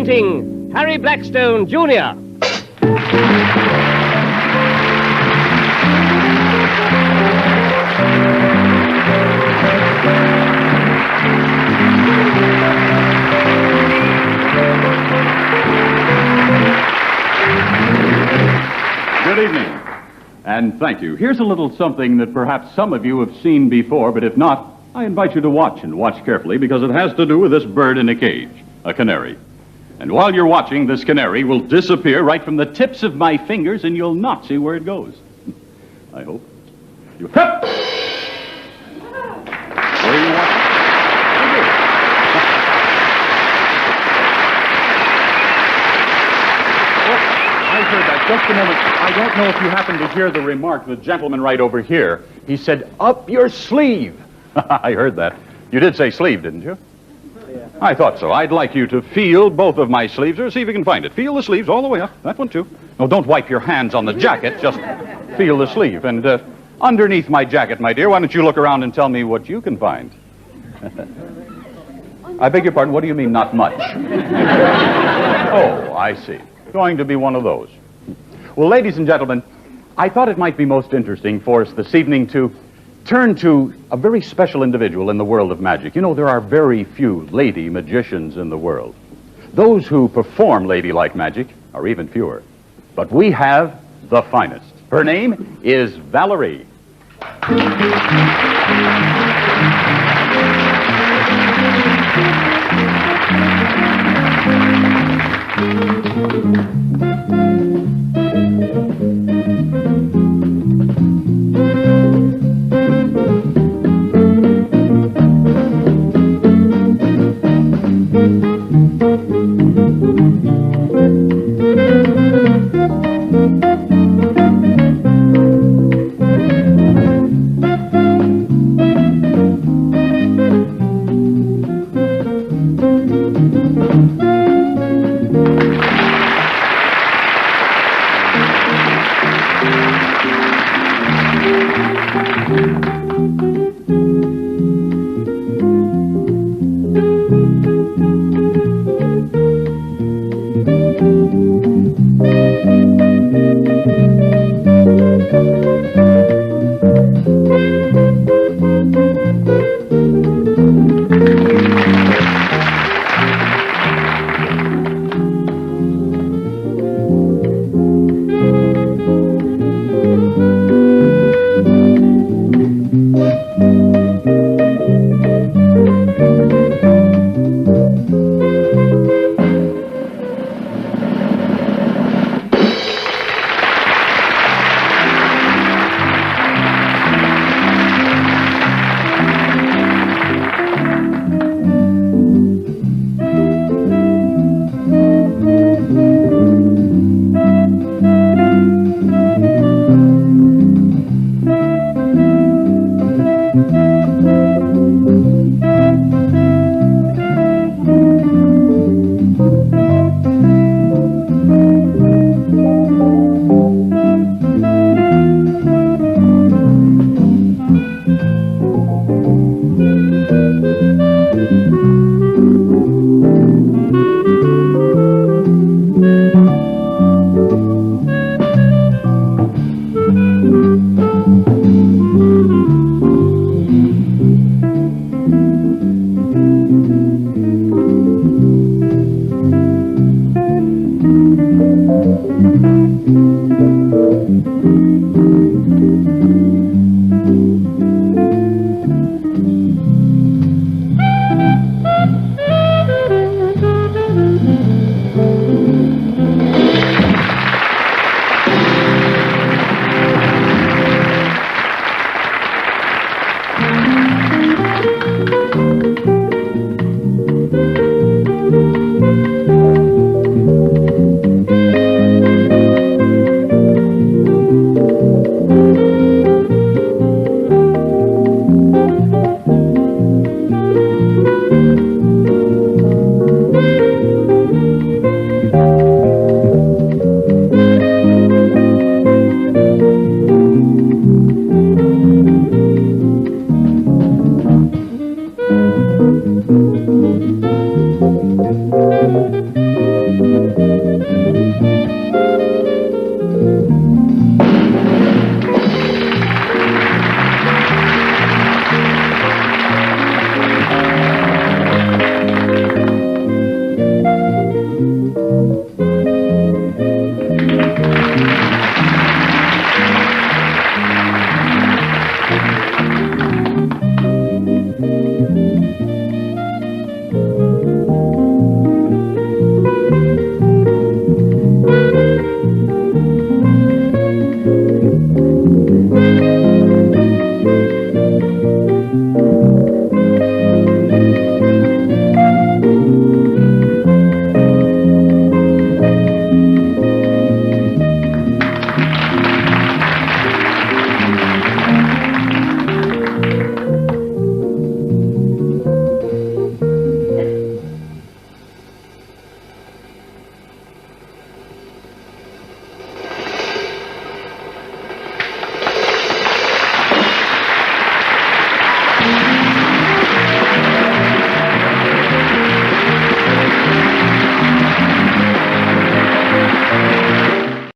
presenting Harry Blackstone, Jr. Good evening, and thank you. Here's a little something that perhaps some of you have seen before, but if not, I invite you to watch, and watch carefully, because it has to do with this bird in a cage, a canary. And while you're watching, this canary will disappear right from the tips of my fingers, and you'll not see where it goes. I hope. You... Hup! Where are you watching? I heard that. Just a moment. I don't know if you happened to hear the remark, the gentleman right over here. He said, "Up your sleeve." I heard that. You did say sleeve, didn't you? Yeah. I thought so. I'd like you to feel both of my sleeves, or see if you can find it. Feel the sleeves all the way up. That one, too. No, don't wipe your hands on the jacket. Just feel the sleeve. And underneath my jacket, my dear, why don't you look around and tell me what you can find? I beg your pardon, what do you mean, not much? Oh, I see. Going to be one of those. Well, ladies and gentlemen, I thought it might be most interesting for us this evening to turn to a very special individual in the world of magic. You know, there are very few lady magicians in the world. Those who perform ladylike magic are even fewer. But we have the finest. Her name is Valérie.